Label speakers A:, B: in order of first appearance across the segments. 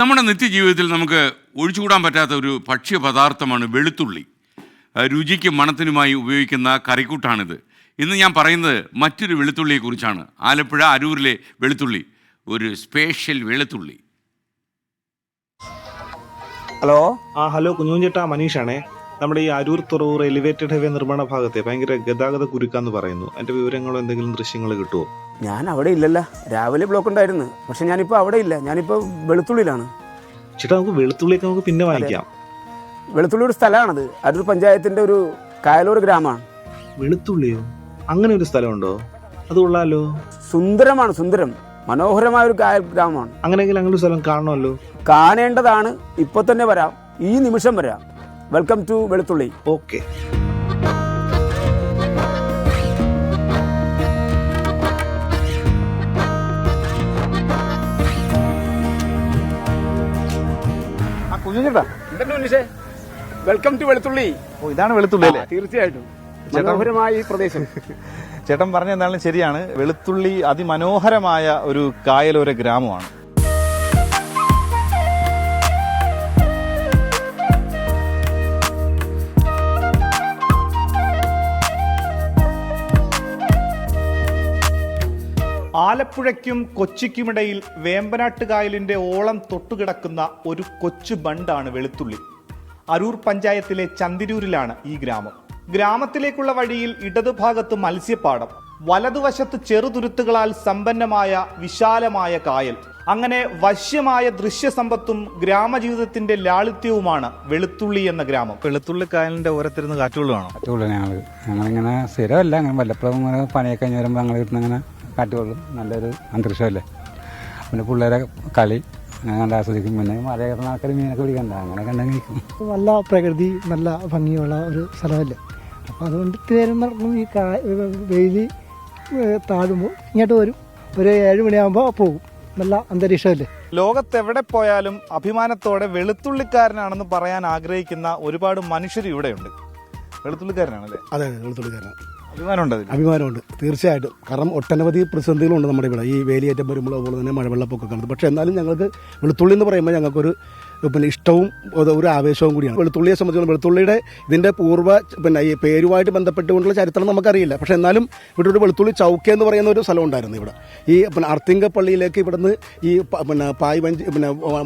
A: നമ്മുടെ നിത്യജീവിതത്തിൽ നമുക്ക് ഒഴിച്ചുകൂടാൻ പറ്റാത്ത ഒരു ഭക്ഷ്യ പദാർത്ഥമാണ് വെളുത്തുള്ളി. രുചിക്കും മണത്തിനുമായി ഉപയോഗിക്കുന്ന കറിക്കൂട്ടാണിത്. ഇന്ന് ഞാൻ പറയുന്നത് മറ്റൊരു വെളുത്തുള്ളിയെക്കുറിച്ചാണ്. ആലപ്പുഴ അരൂരിലെ വെളുത്തുള്ളി, ഒരു സ്പെഷ്യൽ വെളുത്തുള്ളി.
B: ഹലോ.
C: ഹലോ കുഞ്ഞുചേട്ടാ, മനീഷാണേ. നമ്മുടെ ഈ അരൂർ തുറവൂർ എലിവേറ്റഡ് ഹൈവേ നിർമ്മാണ ഭാഗത്തെ ഭയങ്കര ഗതാഗത കുരുക്കാന്ന് പറയുന്നു. അതിന്റെ വിവരങ്ങളോ എന്തെങ്കിലും ദൃശ്യങ്ങൾ കിട്ടുമോ?
B: ഞാൻ അവിടെ ഇല്ലല്ലോ. രാവിലെ ബ്ലോക്ക് ഉണ്ടായിരുന്നു, പക്ഷെ ഞാനിപ്പോൾ അവിടെ ഇല്ല. ഞാനിപ്പോൾ വെളുത്തുള്ളിയിലാണ്.
C: ചേട്ടാ, നമുക്ക് വെളുത്തുള്ളിയൊക്കെ നമുക്ക് പിന്നെ വാങ്ങിക്കാം.
B: വെളുത്തുള്ളി ഒരു സ്ഥലമാണത്. അരൂർ പഞ്ചായത്തിന്റെ ഒരു കായലൂർ ഗ്രാമമാണ്.
C: വെളുത്തുള്ളിയോ? അങ്ങനെ ഒരു സ്ഥലമുണ്ടോ? അത് കൊള്ളാലോ.
B: സുന്ദരമാണ്, സുന്ദരം, മനോഹരമായ ഒരു കായൽ ഗ്രാമമാണ്.
C: അങ്ങനെയെങ്കിൽ അങ്ങനെ ഒരു സ്ഥലം കാണണമല്ലോ.
B: കാണേണ്ടതാണ്. ഇപ്പോൾ തന്നെ വരാം, ഈ നിമിഷം വരാം. വെൽക്കം ടു വെളുത്തുള്ളി.
C: ഓക്കെ.
B: കുഞ്ഞുചേട്ടാ, വെൽക്കം ടു വെളുത്തുള്ളി.
D: ഇതാണ് വെളുത്തുള്ളി അല്ലേ?
B: തീർച്ചയായിട്ടും മനോഹരമായ ഈ പ്രദേശം.
D: ചേട്ടൻ പറഞ്ഞ എന്തായാലും ശരിയാണ്. വെളുത്തുള്ളി അതിമനോഹരമായ ഒരു കായലോര ഗ്രാമമാണ്.
E: ആലപ്പുഴയ്ക്കും കൊച്ചിക്കുമിടയിൽ വേമ്പനാട്ട് കായലിന്റെ ഓളം തൊട്ടുകിടക്കുന്ന ഒരു കൊച്ചു ബണ്ടാണ് വെളുത്തുള്ളി. അരൂർ പഞ്ചായത്തിലെ ചന്തിരൂരിലാണ് ഈ ഗ്രാമം. ഗ്രാമത്തിലേക്കുള്ള വഴിയിൽ ഇടതുഭാഗത്ത് മത്സ്യപ്പാടം, വലതുവശത്ത് ചെറുതുരുത്തുകളാൽ സമ്പന്നമായ വിശാലമായ കായൽ. അങ്ങനെ വശ്യമായ ദൃശ്യസമ്പത്തും ഗ്രാമജീവിതത്തിന്റെ ലാളിത്യവുമാണ് വെളുത്തുള്ളി എന്ന ഗ്രാമം.
D: വെളുത്തുള്ളി കായലിന്റെ ഓരത്തിരുന്ന് കാറ്റുകൊള്ളുവാണോ?
F: ഞങ്ങളിങ്ങനെ സ്ഥിരമല്ല, അങ്ങനെ വല്ലപ്പോഴും ഇങ്ങനെ പണിയൊക്കെ കഴിഞ്ഞ് വരുമ്പോൾ ഞങ്ങൾ കിട്ടുന്ന കാറ്റുകൊള്ളും. നല്ലൊരു അന്തരീക്ഷമല്ലേ. പിന്നെ പിള്ളേരെ കളി കണ്ട് ആസ്വദിക്കും. പിന്നെ മലകയറുന്ന ആൾക്കാർ മീനൊക്കെ പിടിക്കണ്ട, അങ്ങനെ കണ്ടെങ്കിൽ
G: നല്ല പ്രകൃതി, നല്ല ഭംഗിയുള്ള ഒരു സ്ഥലമല്ലേ. അപ്പോൾ അതുകൊണ്ട് നേരം നടക്കും. ഈ വെയിൽ താഴുമ്പോൾ ഇങ്ങോട്ട് വരും. ഒരു 7 മണിയാകുമ്പോൾ പോകും. നല്ല അന്തരീക്ഷമല്ലേ.
D: ലോകത്തെവിടെ പോയാലും അഭിമാനത്തോടെ വെളുത്തുള്ളിക്കാരനാണെന്ന് പറയാൻ ആഗ്രഹിക്കുന്ന ഒരുപാട് മനുഷ്യർ ഇവിടെയുണ്ട്. വെളുത്തുള്ളിക്കാരനാണല്ലേ?
G: അതെ, വെളുത്തുള്ളിക്കാരനാണ്.
D: അഭിമാനമുണ്ട്
G: തീർച്ചയായിട്ടും. കാരണം ഒട്ടനവധി പ്രതിസന്ധികളുണ്ട് നമ്മുടെ ഇവിടെ. ഈ വേലിയേറ്റം വരുമ്പോൾ, അതുപോലെ തന്നെ മഴവെള്ളപ്പൊക്കെ കാണുന്നത്. പക്ഷേ എന്നാലും ഞങ്ങൾക്ക് വെളുത്തുള്ളി എന്ന് പറയുമ്പോൾ ഞങ്ങൾക്കൊരു ഇഷ്ടവും ഒരു ആവേശവും കൂടിയാണ്. വെളുത്തുള്ളിയെ സംബന്ധിച്ചിടത്തോളം വെളുത്തുള്ളിയുടെ ഇതിൻ്റെ ഈ പേരുമായിട്ട് ബന്ധപ്പെട്ടുകൊണ്ടുള്ള ചരിത്രം നമുക്കറിയില്ല. പക്ഷേ എന്നാലും ഇവിടെ ഒരു വെളുത്തുള്ളി ചൗക്ക എന്ന് പറയുന്ന ഒരു സ്ഥലം ഉണ്ടായിരുന്നു ഇവിടെ. ഈ അർത്തിങ്കപ്പള്ളിയിലേക്ക് ഇവിടുന്ന് ഈ പായ് വഞ്ചി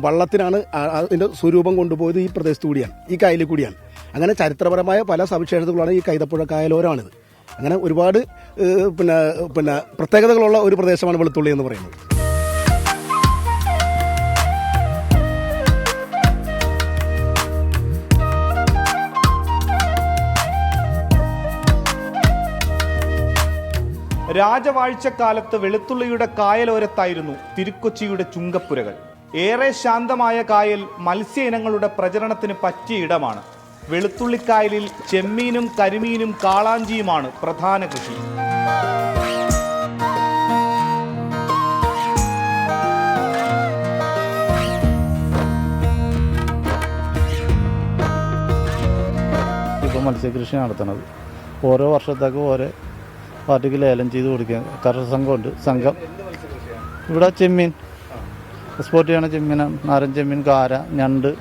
G: വള്ളത്തിനാണ് അതിൻ്റെ സ്വരൂപം കൊണ്ടുപോയത് ഈ പ്രദേശത്തു കൂടിയാണ്, ഈ കായലിൽ കൂടിയാണ്. അങ്ങനെ ചരിത്രപരമായ പല സവിശേഷതകളാണ് ഈ കൈതപ്പുഴ കായലോരമാണിത്. അങ്ങനെ ഒരുപാട് പ്രത്യേകതകളുള്ള ഒരു പ്രദേശമാണ് വെളുത്തുള്ളി എന്ന് പറയുന്നത്.
E: രാജവാഴ്ചക്കാലത്ത് വെളുത്തുള്ളിയുടെ കായലോരത്തായിരുന്നു തിരുക്കൊച്ചിയുടെ ചുങ്കപ്പുരകൾ. ഏറെ ശാന്തമായ കായൽ മത്സ്യ ഇനങ്ങളുടെ പ്രചരണത്തിന് പറ്റിയ ഇടമാണ്. വെളുത്തുള്ളിക്കായലിൽ ചെമ്മീനും കരിമീനും കാളാഞ്ചിയുമാണ് പ്രധാന കൃഷി.
H: ഇപ്പോൾ മത്സ്യകൃഷി നടത്തുന്നത് ഓരോ വർഷത്തേക്ക് ഓരോ പാർട്ടിക്ക് ലേലം ചെയ്ത് കൊടുക്കുക. കർഷക സംഘമുണ്ട്. സംഘം ഇവിടെ ചെമ്മീൻ എക്സ്പോർട്ട് ചെയ്യണ ചെമ്മീൻ, നാരൻ ചെമ്മീൻ, കാര, ഞണ്ട്,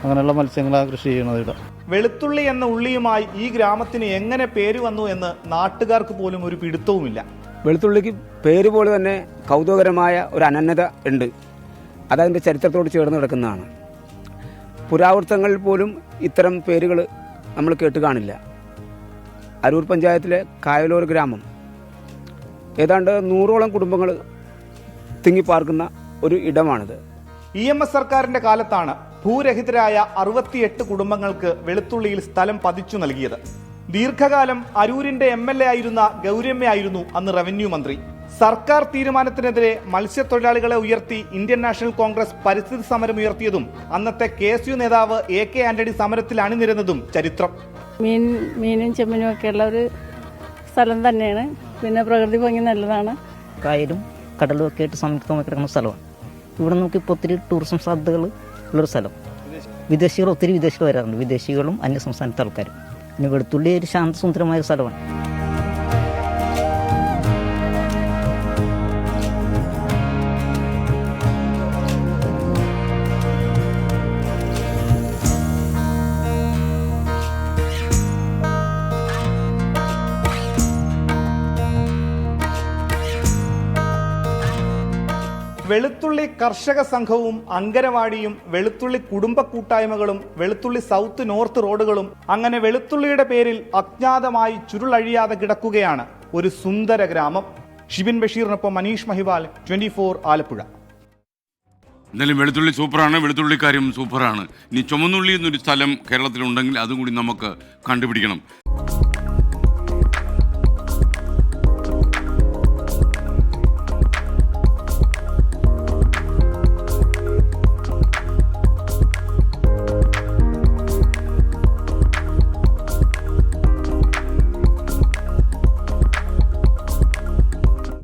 H: അങ്ങനെയുള്ള മത്സ്യങ്ങളാണ് കൃഷി ചെയ്യുന്നത് ഇവിടെ.
E: വെളുത്തുള്ളി എന്ന ഉള്ളിയുമായി ഈ ഗ്രാമത്തിന് എങ്ങനെ പേര് വന്നു എന്ന് നാട്ടുകാർക്ക് പോലും ഒരു പിടുത്തവുമില്ല.
B: വെളുത്തുള്ളിക്ക് പേര് പോലെ തന്നെ കൗതുകകരമായ ഒരു അനന്യത ഉണ്ട്. അതതിൻ്റെ ചരിത്രത്തോട് ചേർന്ന് കിടക്കുന്നതാണ്. പുരാവൃത്തങ്ങളിൽ പോലും ഇത്തരം പേരുകൾ നമ്മൾ കേട്ട് കാണില്ല. അരൂർ പഞ്ചായത്തിലെ കായലോർ ഗ്രാമം ഏതാണ്ട് 100ഓളം കുടുംബങ്ങൾ തിങ്ങിപ്പാർക്കുന്ന ഒരു ഇടമാണിത്.
E: EMS സർക്കാരിന്റെ കാലത്താണ് ഭൂരഹിതരായ 68 കുടുംബങ്ങൾക്ക് വെളുത്തുള്ളിയിൽ സ്ഥലം പതിച്ചു നൽകിയത്. ദീർഘകാലം അരൂരിന്റെ MLA ആയിരുന്ന ഗൗരമ്മയായിരുന്നു അന്ന് റവന്യൂ മന്ത്രി. സർക്കാർ തീരുമാനത്തിനെതിരെ മത്സ്യത്തൊഴിലാളികളെ ഉയർത്തി ഇന്ത്യൻ നാഷണൽ കോൺഗ്രസ് പരിസ്ഥിതി സമരം ഉയർത്തിയതും അന്നത്തെ KSU നേതാവ് AK ആന്റണി സമരത്തിൽ അണിനിരുന്നതും ചരിത്രം.
I: മീനും ചെമ്മീനും ഒക്കെയുള്ള ഒരു സ്ഥലം തന്നെയാണ്. പിന്നെ പ്രകൃതി ഭംഗി നല്ലതാണ്.
J: കായലും കടലും ഒക്കെ ആയിട്ട് സംയുക്തമായി കിടക്കുന്ന സ്ഥലമാണ്. ഇവിടെ നമുക്ക് ഇപ്പോൾ ഒത്തിരി ടൂറിസം സാധ്യതകൾ ഉള്ളൊരു സ്ഥലം. ഒത്തിരി വിദേശികൾ വരാറുണ്ട്. വിദേശികളും അന്യ സംസ്ഥാനത്തെ ആൾക്കാരും. പിന്നെ വെളുത്തുള്ളി ഒരു ശാന്തസുന്ദരമായ സ്ഥലമാണ്.
E: വെളുത്തുള്ളി കർഷക സംഘവും അങ്കനവാടിയും വെളുത്തുള്ളി കുടുംബ കൂട്ടായ്മകളും വെളുത്തുള്ളി സൗത്ത് നോർത്ത് റോഡുകളും അങ്ങനെ വെളുത്തുള്ളിയുടെ പേരിൽ അജ്ഞാതമായി ചുരുളഴിയാതെ കിടക്കുകയാണ് ഒരു സുന്ദര ഗ്രാമം. ഷിബിൻ ബഷീറിനൊപ്പം മനീഷ് മഹിവാൽ, 24 ആലപ്പുഴ.
A: എന്തായാലും വെളുത്തുള്ളി സൂപ്പറാണ്, വെളുത്തുള്ളിക്കാരും സൂപ്പറാണ്. ഇനി ചുമന്നുള്ളി എന്നൊരു സ്ഥലം കേരളത്തിലുണ്ടെങ്കിൽ അതും കൂടി നമുക്ക് കണ്ടുപിടിക്കണം.